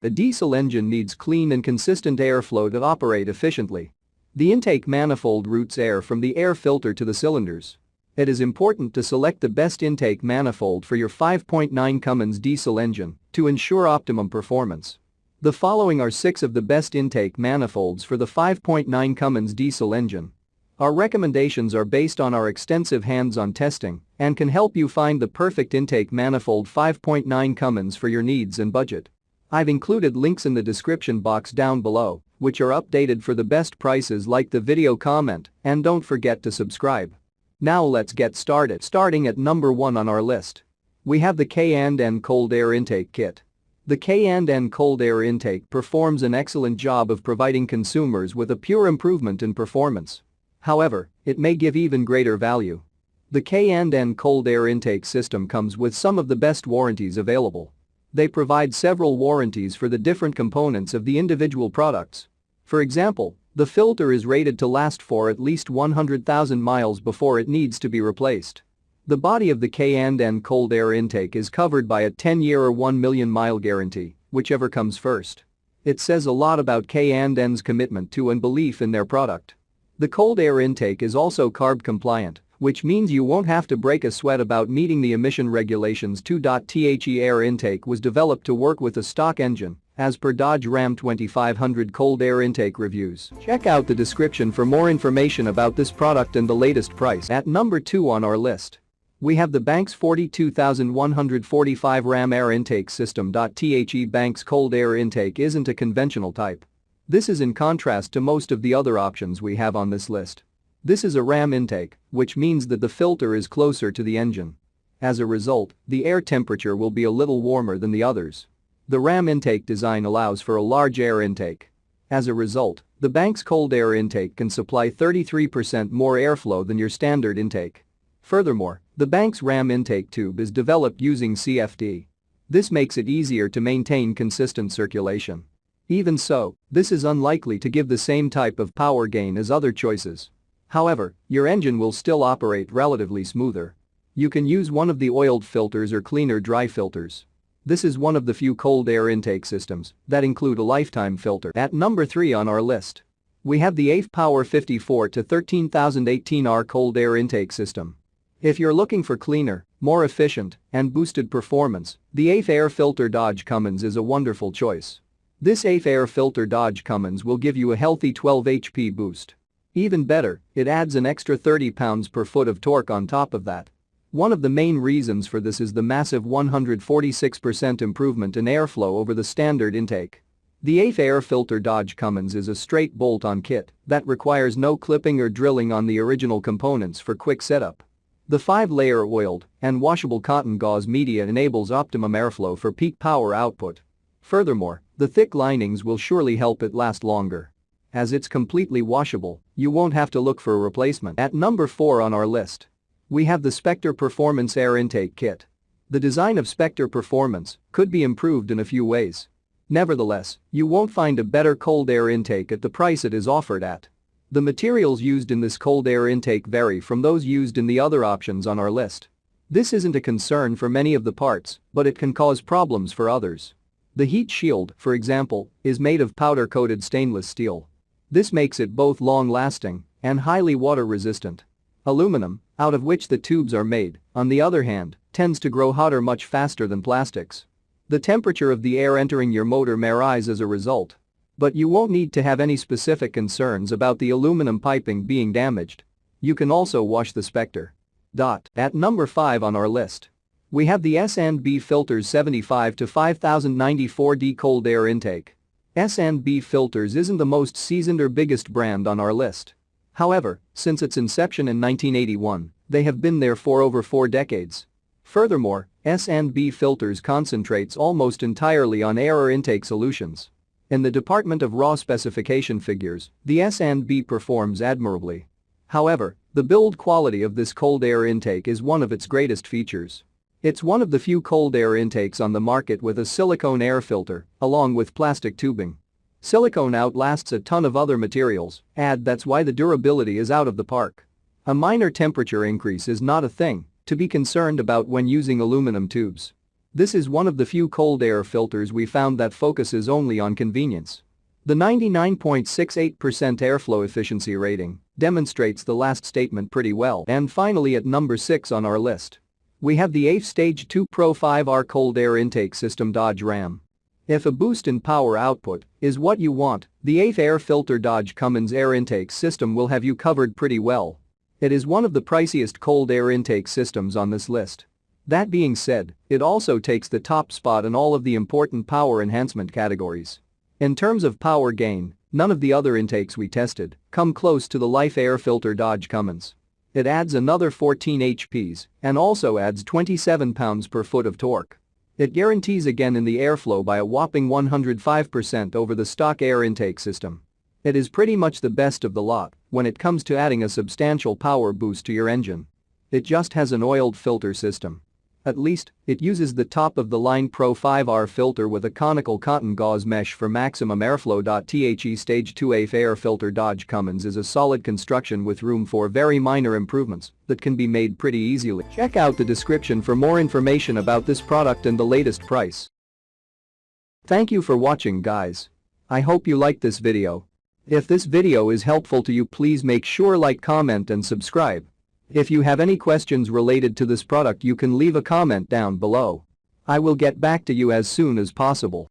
A diesel engine needs clean and consistent airflow to operate efficiently. The intake manifold routes air from the air filter to the cylinders. It is important to select the best intake manifold for your 5.9 Cummins diesel engine to ensure optimum performance. The following are 6 of the best intake manifolds for the 5.9 Cummins diesel engine. Our recommendations are based on our extensive hands-on testing and can help you find the perfect intake manifold 5.9 Cummins for your needs and budget. I've included links in the description box down below, which are updated for the best prices. Like the video, comment, and don't forget to subscribe. Now let's get started. Starting at number 1 on our list. We have the K&N Cold Air Intake Kit. The K&N Cold Air Intake performs an excellent job of providing consumers with a pure improvement in performance. However, it may give even greater value. The K&N Cold Air Intake system comes with some of the best warranties available. They provide several warranties for the different components of the individual products. For example, the filter is rated to last for at least 100,000 miles before it needs to be replaced. The body of the K&N Cold Air Intake is covered by a 10-year or 1 million mile guarantee, whichever comes first. It says a lot about K&N's commitment to and belief in their product. The cold air intake is also CARB compliant, which means you won't have to break a sweat about meeting the emission regulations. The air intake was developed to work with a stock engine, as per Dodge Ram 2500 cold air intake reviews. Check out the description for more information about this product and the latest price. At number 2 on our list, we have the Banks 42145 Ram Air Intake System. Banks cold air intake isn't a conventional type. This is in contrast to most of the other options we have on this list. This is a Ram intake, which means that the filter is closer to the engine. As a result, the air temperature will be a little warmer than the others. The Ram intake design allows for a large air intake. As a result, the Banks cold air intake can supply 33% more airflow than your standard intake. Furthermore, the Banks Ram intake tube is developed using CFD. This makes it easier to maintain consistent circulation. Even so, this is unlikely to give the same type of power gain as other choices. However, your engine will still operate relatively smoother. You can use one of the oiled filters or cleaner dry filters. This is one of the few cold air intake systems that include a lifetime filter. At number 3 on our list, we have the AIF Power 54 to 13018R cold air intake system. If you're looking for cleaner, more efficient, and boosted performance, the AIF Air Filter Dodge Cummins is a wonderful choice. This AIF Air Filter Dodge Cummins will give you a healthy 12 HP boost. Even better, it adds an extra 30 pounds-per-foot of torque on top of that. One of the main reasons for this is the massive 146% improvement in airflow over the standard intake. The AIF Air Filter Dodge Cummins is a straight bolt-on kit that requires no clipping or drilling on the original components for quick setup. The 5-layer oiled and washable cotton gauze media enables optimum airflow for peak power output. Furthermore, the thick linings will surely help it last longer. As it's completely washable, you won't have to look for a replacement. At number 4 on our list, we have the Spectre Performance Air Intake Kit. The design of Spectre Performance could be improved in a few ways. Nevertheless, you won't find a better cold air intake at the price it is offered at. The materials used in this cold air intake vary from those used in the other options on our list. This isn't a concern for many of the parts, but it can cause problems for others. The heat shield, for example, is made of powder-coated stainless steel. This makes it both long-lasting and highly water-resistant. Aluminum, out of which the tubes are made, on the other hand, tends to grow hotter much faster than plastics. The temperature of the air entering your motor may rise as a result. But you won't need to have any specific concerns about the aluminum piping being damaged. You can also wash the Spectre. At number 5 on our list, we have the S&B Filters 75 to 5094D Cold Air Intake. S&B Filters isn't the most seasoned or biggest brand on our list. However, since its inception in 1981, they have been there for over 4 decades. Furthermore, S&B Filters concentrates almost entirely on air intake solutions. In the department of raw specification figures, the S&B performs admirably. However, the build quality of this cold air intake is one of its greatest features. It's one of the few cold air intakes on the market with a silicone air filter, along with plastic tubing. Silicone outlasts a ton of other materials, and that's why the durability is out of the park. A minor temperature increase is not a thing to be concerned about when using aluminum tubes. This is one of the few cold air filters we found that focuses only on convenience. The 99.68% airflow efficiency rating demonstrates the last statement pretty well. And finally, at number 6 on our list, we have the AIF Stage 2 Pro 5R Cold Air Intake System Dodge Ram. If a boost in power output is what you want, the AIF Air Filter Dodge Cummins Air Intake System will have you covered pretty well. It is one of the priciest cold air intake systems on this list. That being said, it also takes the top spot in all of the important power enhancement categories. In terms of power gain, none of the other intakes we tested come close to the Life Air Filter Dodge Cummins. It adds another 14 HPs and also adds 27 pounds-per-foot of torque. It guarantees again in the airflow by a whopping 105% over the stock air intake system. It is pretty much the best of the lot when it comes to adding a substantial power boost to your engine. It just has an oiled filter system. At least, it uses the top-of-the-line Pro 5R filter with a conical cotton gauze mesh for maximum airflow. The Stage 2 AIF Air Filter Dodge Cummins is a solid construction with room for very minor improvements that can be made pretty easily. Check out the description for more information about this product and the latest price. Thank you for watching, guys. I hope you liked this video. If this video is helpful to you, please make sure like, comment and subscribe. If you have any questions related to this product, you can leave a comment down below. I will get back to you as soon as possible.